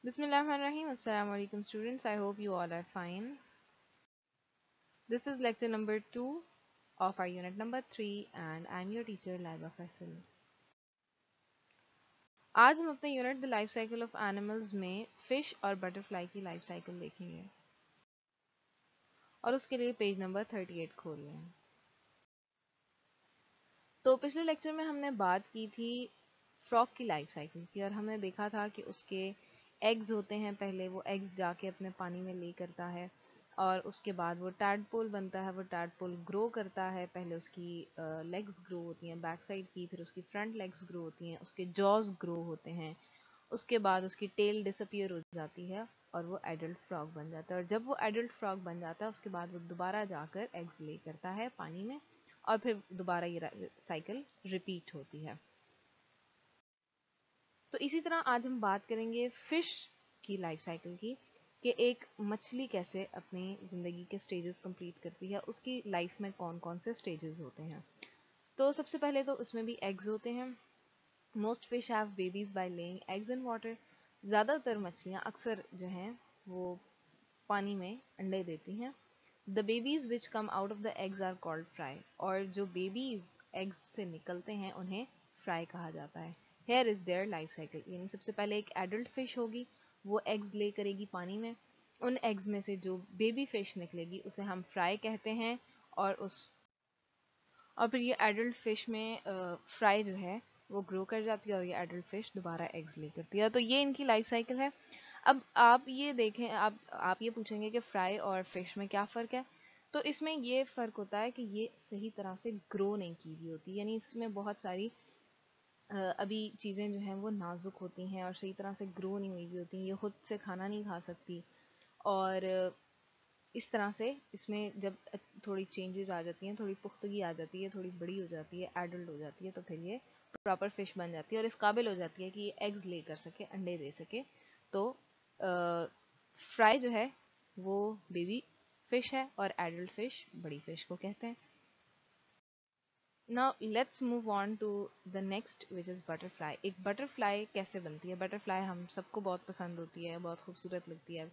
Bismillahirrahmanirrahim. Assalamu alaikum students. I hope you all are fine. This is lecture number 2 of our unit number 3 and I'm your teacher Laiba Faisal. आज हम अपने unit the life cycle of animals में fish और butterfly की life cycle देखेंगे और उसके लिए पेज नंबर 38 खोल रहे हैं। तो पिछले लेक्चर में हमने बात की थी फ्रॉग की लाइफ साइकिल की और हमने देखा था कि उसके एग्स होते हैं, पहले वो एग्स जाके अपने पानी में ले करता है और उसके बाद वो टैडपोल बनता है। वो टैडपोल ग्रो करता है, पहले उसकी लेग्स ग्रो होती हैं बैक साइड की, फिर उसकी फ्रंट लेग्स ग्रो होती हैं, उसके जॉज ग्रो होते हैं, उसके बाद उसकी टेल डिसअपियर हो जाती है और वो एडल्ट फ्रॉग बन जाता है। और जब वो एडल्ट फ्रॉग बन जाता है उसके बाद वो दोबारा जाकर एग्स ले करता है पानी में और फिर दोबारा ये साइकिल रिपीट होती है। तो इसी तरह आज हम बात करेंगे फिश की लाइफ साइकिल की कि एक मछली कैसे अपनी ज़िंदगी के स्टेजेस कंप्लीट करती है, उसकी लाइफ में कौन कौन से स्टेजेस होते हैं। तो सबसे पहले तो उसमें भी एग्स होते हैं। Most fish have babies by laying eggs in water. ज़्यादातर मछलियाँ अक्सर जो हैं वो पानी में अंडे देती हैं। The babies which come out of the eggs are called fry. और जो बेबीज एग्स से निकलते हैं उन्हें फ्राई कहा जाता है। Here is their life cycle, यानी सबसे पहले एक एडल्ट फिश होगी, वो एग्स ले करेगी पानी में, उन एग्स में से जो बेबी फिश निकलेगी उसे हम फ्राई कहते हैं और फिर ये एडल्ट फिश में फ्राई जो है वो ग्रो कर जाती है और ये एडल्ट फिश दोबारा एग्स ले करती है। तो ये इनकी लाइफ साइकिल है। अब आप ये देखें, आप ये पूछेंगे कि फ्राई और फिश में क्या फ़र्क है। तो इसमें ये फ़र्क होता है कि ये सही तरह से ग्रो नहीं की हुई होती, यानी इसमें बहुत सारी अभी चीज़ें जो हैं वो नाजुक होती हैं और सही तरह से ग्रो नहीं हुई होती। ये खुद से खाना नहीं खा सकती और इस तरह से इसमें जब थोड़ी चेंजेस आ जाती हैं, थोड़ी पुख्तगी आ जाती है, थोड़ी बड़ी हो जाती है, एडल्ट हो जाती है, तो फिर ये प्रॉपर फिश बन जाती है और इस काबिल हो जाती है कि ये एग्स ले कर सके, अंडे दे सके। तो फ्राई जो है वो बेबी फिश है और एडल्ट फिश बड़ी फिश को कहते हैं। Now let's move on to the next which is butterfly. एक बटरफ्लाई कैसे बनती है? बटरफ्लाई हम सबको बहुत पसंद होती है, बहुत खूबसूरत लगती है,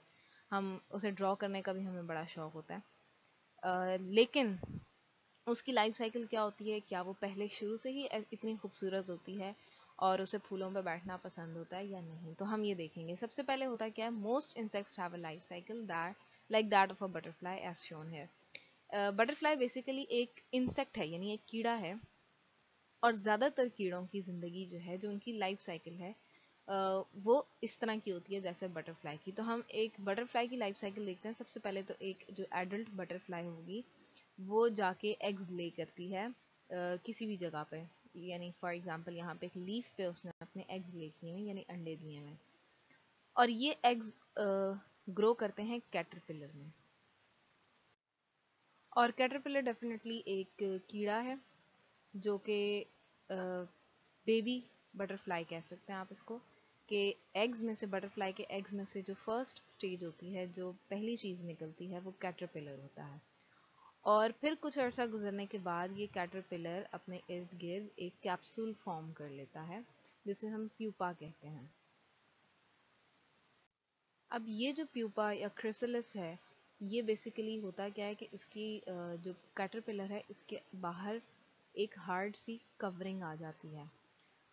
हम उसे ड्रॉ करने का भी हमें बड़ा शौक होता है। लेकिन उसकी लाइफ साइकिल क्या होती है? क्या वो पहले शुरू से ही इतनी खूबसूरत होती है और उसे फूलों पर बैठना पसंद होता है या नहीं? तो हम ये देखेंगे। सबसे पहले होता क्या है, most insects have a life cycle that like that of a butterfly as shown here. Butterfly basically एक इंसेक्ट है, यानी एक कीड़ा है और ज़्यादातर कीड़ों की ज़िंदगी जो है, जो उनकी लाइफ साइकिल है वो इस तरह की होती है जैसे बटरफ्लाई की। तो हम एक बटरफ्लाई की लाइफ साइकिल देखते हैं। सबसे पहले तो एक जो एडल्ट बटरफ्लाई होगी वो जाके एग्स ले करती है किसी भी जगह पे, यानी फॉर एग्जांपल यहाँ पे एक लीफ पे उसने अपने एग्स ले किए हैं, यानी अंडे दिए हैं और ये एग्स ग्रो करते हैं कैटरपिलर में। और कैटरपिलर डेफिनेटली एक कीड़ा है जो कि बेबी बटरफ्लाई कह सकते हैं आप इसको, कि एग्स में से, बटरफ्लाई के एग्स में से जो फर्स्ट स्टेज होती है, जो पहली चीज़ निकलती है, वो कैटरपिलर होता है। और फिर कुछ अर्सा गुजरने के बाद ये कैटरपिलर अपने इर्द गिर्द एक कैप्सूल फॉर्म कर लेता है जिसे हम प्यूपा कहते हैं। अब ये जो प्यूपा या क्रिसलिस है, ये बेसिकली होता क्या है कि इसकी जो कैटरपिलर है इसके बाहर एक हार्ड सी कवरिंग आ जाती है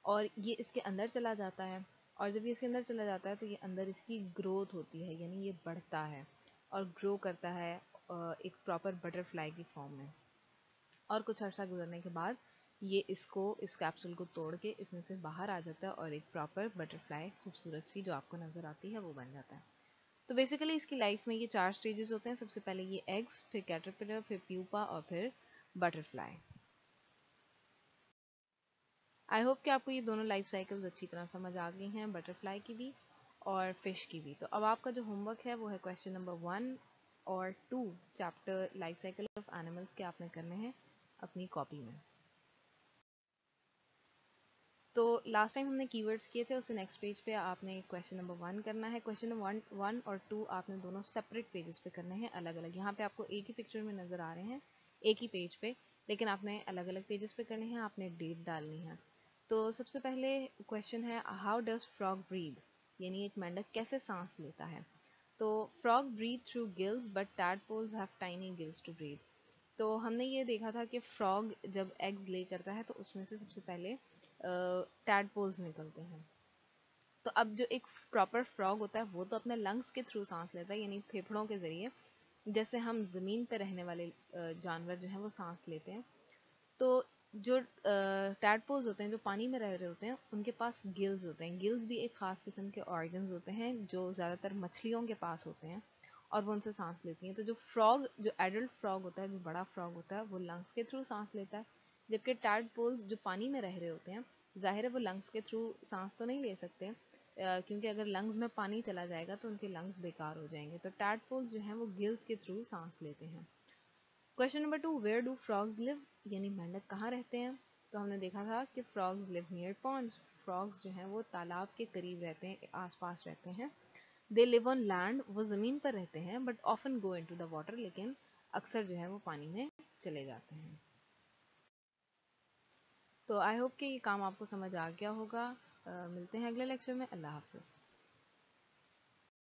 और ये इसके अंदर चला जाता है। और जब ये इसके अंदर चला जाता है तो ये अंदर इसकी ग्रोथ होती है, यानी ये बढ़ता है और ग्रो करता है एक प्रॉपर बटरफ्लाई की फॉर्म में। और कुछ अर्सा गुजरने के बाद ये इस कैप्सूल को तोड़ के इसमें से बाहर आ जाता है और एक प्रॉपर बटरफ्लाई खूबसूरत सी जो आपको नज़र आती है वो बन जाता है। तो बेसिकली इसकी लाइफ में ये 4 स्टेजेस होते हैं। सबसे पहले ये एग्स, फिर कैटरपिलर, फिर प्यूपा और फिर बटरफ्लाई। आई होप कि आपको ये दोनों लाइफ साइकिल्स अच्छी तरह समझ आ गई हैं, बटरफ्लाई की भी और फिश की भी। तो अब आपका जो होमवर्क है वो है क्वेश्चन नंबर 1 और 2 chapter life cycle of animals के आपने करने हैं अपनी कॉपी में। तो लास्ट टाइम हमने कीवर्ड्स किए थे, उससे नेक्स्ट पेज पे आपने क्वेश्चन नंबर 1 करना है। क्वेश्चन नंबर 1 और 2 आपने दोनों सेपरेट पेजेस पे करने हैं, अलग अलग। यहाँ पे आपको एक ही पिक्चर में नज़र आ रहे हैं, एक ही पेज पे, लेकिन आपने अलग अलग पेजेस पे करने हैं, आपने डेट डालनी है। तो सबसे पहले क्वेश्चन है, हाउ डज फ्रॉग ब्रीद? यानी एक मेंढक कैसे सांस लेता है। तो frog breathe through gills but tadpoles have tiny gills to breathe. तो हमने ये देखा था कि फ्रॉग जब एग्स ले करता है तो उसमें से सबसे पहले टैडपोल्स निकलते हैं। तो अब जो एक प्रॉपर फ्रॉग होता है वो तो अपने लंग्स के थ्रू सांस लेता है, यानी फेफड़ों के ज़रिए, जैसे हम ज़मीन पर रहने वाले जानवर जो हैं वो सांस लेते हैं। तो जो टैडपोल्स होते हैं जो पानी में रह रहे होते हैं उनके पास गिल्स होते हैं। गिल्स भी एक ख़ास किस्म के ऑर्गन्स होते हैं जो ज़्यादातर मछलियों के पास होते हैं और वो उनसे सांस लेती हैं। तो जो एडल्ट फ्रॉग होता है, जो बड़ा फ्रॉग होता है, वो लंग्स के थ्रू सांस लेता है, जबकि टैडपोल्स जो पानी में रह रहे होते हैं, ज़ाहिर है वो लंग्स के थ्रू सांस तो नहीं ले सकते, क्योंकि अगर लंग्स में पानी चला जाएगा तो उनके लंग्स बेकार हो जाएंगे। तो टैडपोल्स जो हैं वो गिल्स के थ्रू सांस लेते हैं। Question number 2, where do frogs live, यानी मेंढक कहाँ रहते हैं। तो हमने देखा था कि frogs live near ponds. Frogs जो हैं वो तालाब के करीब रहते हैं, आसपास रहते हैं। दे लिव ऑन लैंड, वो ज़मीन पर रहते हैं, but often go into the water, लेकिन अक्सर जो है वो पानी में चले जाते हैं। तो आई होप कि ये काम आपको समझ आ गया होगा। मिलते हैं अगले लेक्चर में। अल्लाह हाफिज़।